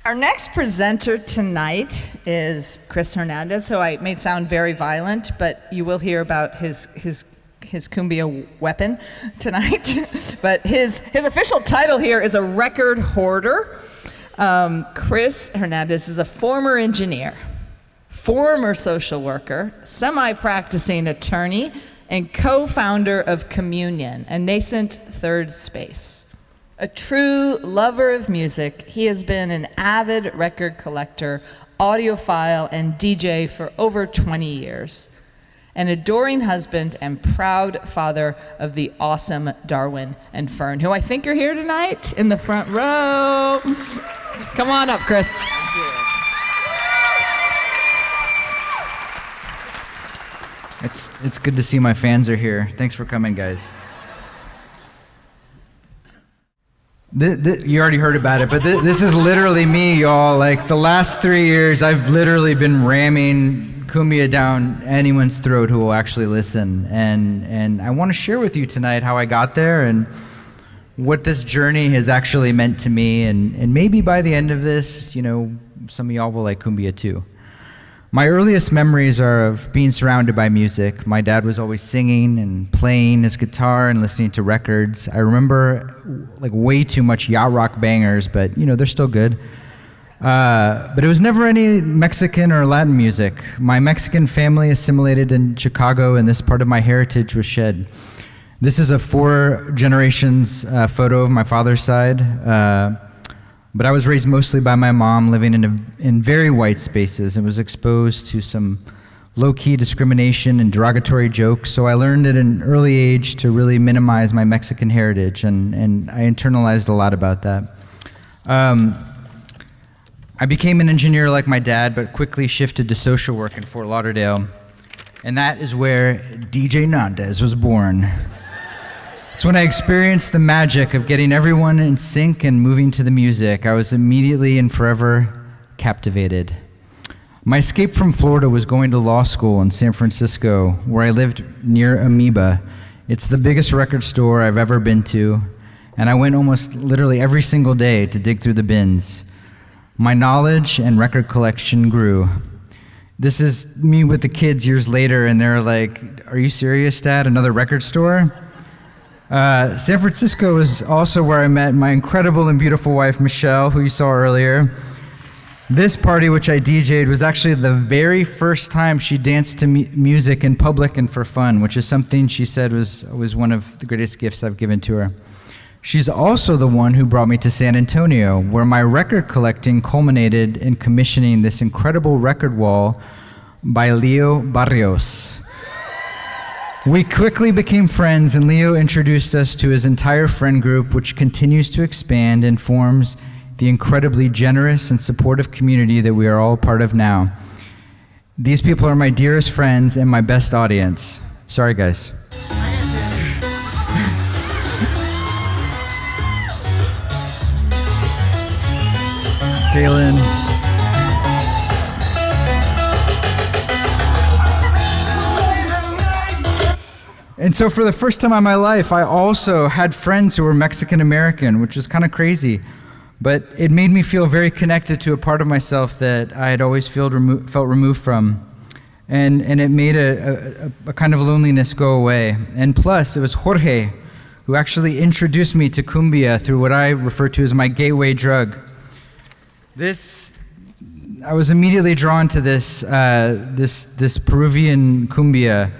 Our next presenter tonight is Chris Hernandez, who I made sound very violent, but you will hear about his cumbia weapon tonight. But his official title here is a record hoarder. Chris Hernandez is a former engineer, former social worker, semi-practicing attorney, and co-founder of Communion, a nascent third space. A true lover of music, he has been an avid record collector, audiophile, and DJ for over 20 years. An adoring husband and proud father of the awesome Darwin and Fern, who I think are here tonight in the front row. Come on up, Chris. It's good to see my fans are here. Thanks for coming, guys. You already heard about it, but this is literally me, y'all. Like, the last 3 years, I've literally been ramming cumbia down anyone's throat who will actually listen. And I want to share with you tonight how I got there and what this journey has actually meant to me. And maybe by the end of this, some of y'all will like cumbia too. My earliest memories are of being surrounded by music. My dad was always singing and playing his guitar and listening to records. I remember like way too much yacht rock bangers, but they're still good. But it was never any Mexican or Latin music. My Mexican family assimilated in Chicago, and this part of my heritage was shed. This is a 4 generations photo of my father's side. But I was raised mostly by my mom, living in very white spaces, and was exposed to some low-key discrimination and derogatory jokes. So I learned at an early age to really minimize my Mexican heritage, and I internalized a lot about that. I became an engineer like my dad, but quickly shifted to social work in Fort Lauderdale, and that is where DJ Hernandez was born. It's when I experienced the magic of getting everyone in sync and moving to the music. I was immediately and forever captivated. My escape from Florida was going to law school in San Francisco, where I lived near Amoeba. It's the biggest record store I've ever been to, and I went almost literally every single day to dig through the bins. My knowledge and record collection grew. This is me with the kids years later, and they're like, "Are you serious, Dad? Another record store?" San Francisco is also where I met my incredible and beautiful wife, Michelle, who you saw earlier. This party, which I DJ'd, was actually the very first time she danced to music in public and for fun, which is something she said was one of the greatest gifts I've given to her. She's also the one who brought me to San Antonio, where my record collecting culminated in commissioning this incredible record wall by Leo Barrios. We quickly became friends, and Leo introduced us to his entire friend group, which continues to expand and forms the incredibly generous and supportive community that we are all part of now. These people are my dearest friends and my best audience. Sorry, guys. Kaylin. And so for the first time in my life, I also had friends who were Mexican American, which was kind of crazy. But it made me feel very connected to a part of myself that I had always felt removed from. And it made a kind of loneliness go away. And plus, it was Jorge who actually introduced me to cumbia through what I refer to as my gateway drug. I was immediately drawn to this Peruvian cumbia,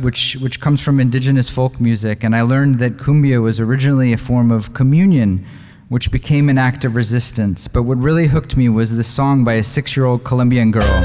which comes from indigenous folk music, and I learned that cumbia was originally a form of communion, which became an act of resistance. But what really hooked me was this song by a 6-year-old Colombian girl.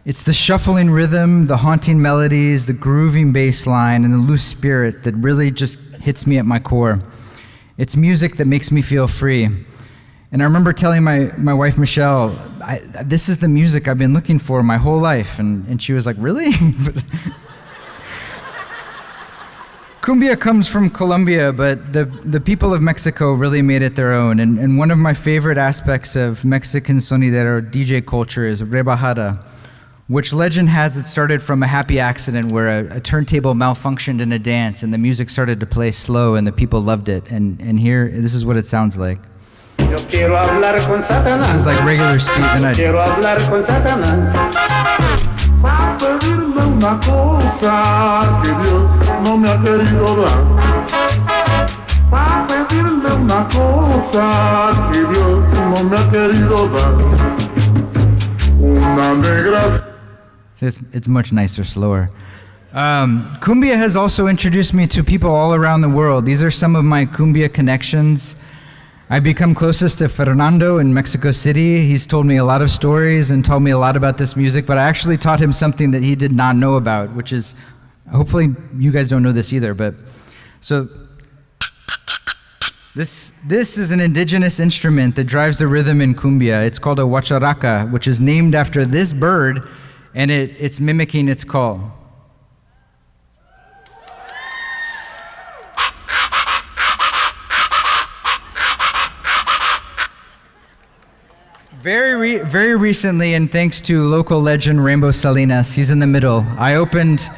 It's the shuffling rhythm, the haunting melodies, the grooving bass line, and the loose spirit that really just hits me at my core. It's music that makes me feel free. And I remember telling my wife, Michelle, this is the music I've been looking for my whole life. And she was like, really? Cumbia comes from Colombia, but the people of Mexico really made it their own. And one of my favorite aspects of Mexican sonidero DJ culture is rebajada, which legend has it started from a happy accident where a turntable malfunctioned in a dance and the music started to play slow and the people loved it. And here, this is what it sounds like. This is like regular speed. Pa' pedirle una cosa que Dios no me ha querido dar. Pa' pedirle una cosa que Dios no me ha querido dar. Una negra. It's much nicer, slower. Cumbia has also introduced me to people all around the world. These are some of my cumbia connections. I've become closest to Fernando in Mexico City. He's told me a lot of stories and told me a lot about this music, but I actually taught him something that he did not know about, which is, hopefully you guys don't know this either, but so this is an indigenous instrument that drives the rhythm in cumbia. It's called a huacharaca, which is named after this bird, and it's mimicking its call. Very recently, and thanks to local legend Rainbow Salinas, he's in the middle. I opened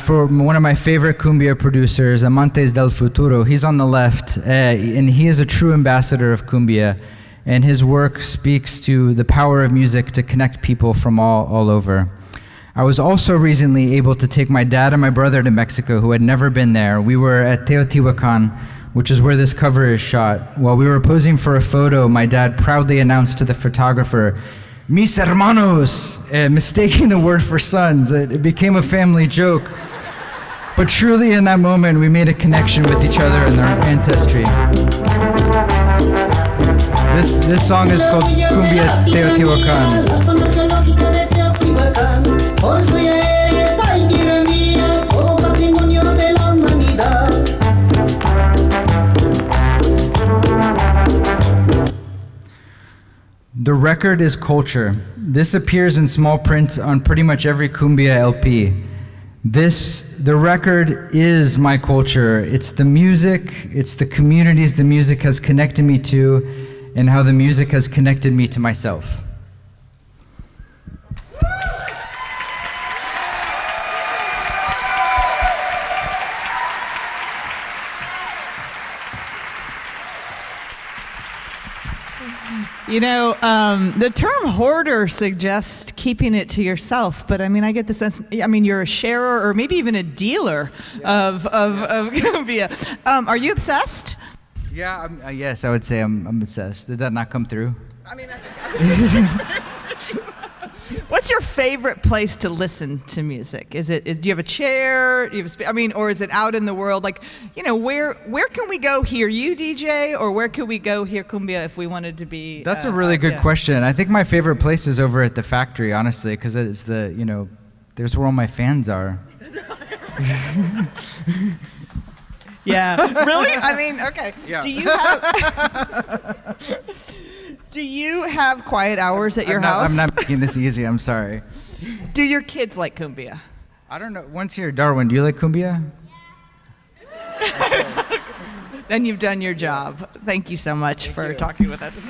for one of my favorite cumbia producers, Amantes del Futuro. He's on the left, and he is a true ambassador of cumbia, and his work speaks to the power of music to connect people from all over. I was also recently able to take my dad and my brother to Mexico, who had never been there. We were at Teotihuacan, which is where this cover is shot. While we were posing for a photo, my dad proudly announced to the photographer, "Mis hermanos," mistaking the word for sons. It became a family joke. But truly in that moment, we made a connection with each other and our ancestry. This song is called Cumbia Teotihuacan. The record is culture. This appears in small print on pretty much every cumbia LP. The record is my culture. It's the music, it's the communities the music has connected me to, and how the music has connected me to myself. You know, the term hoarder suggests keeping it to yourself, but I mean, I get the sense, I mean, you're a sharer or maybe even a dealer of cumbia. Are you obsessed? Yeah, yes, I would say I'm obsessed. Did that not come through? I mean, I think what's your favorite place to listen to music? Do you have a chair? Do you have or is it out in the world? Like, you know, where can we go hear you DJ, or where could we go hear cumbia if we wanted to be? That's a really good question. I think my favorite place is over at the factory, honestly, because it's there's where all my fans are. Yeah, really? I mean, okay. Yeah. Do you have quiet hours at your house? I'm not making this easy. I'm sorry. Do your kids like cumbia? I don't know. Once here, Darwin, do you like cumbia? Then you've done your job. Thank you so much for talking with us.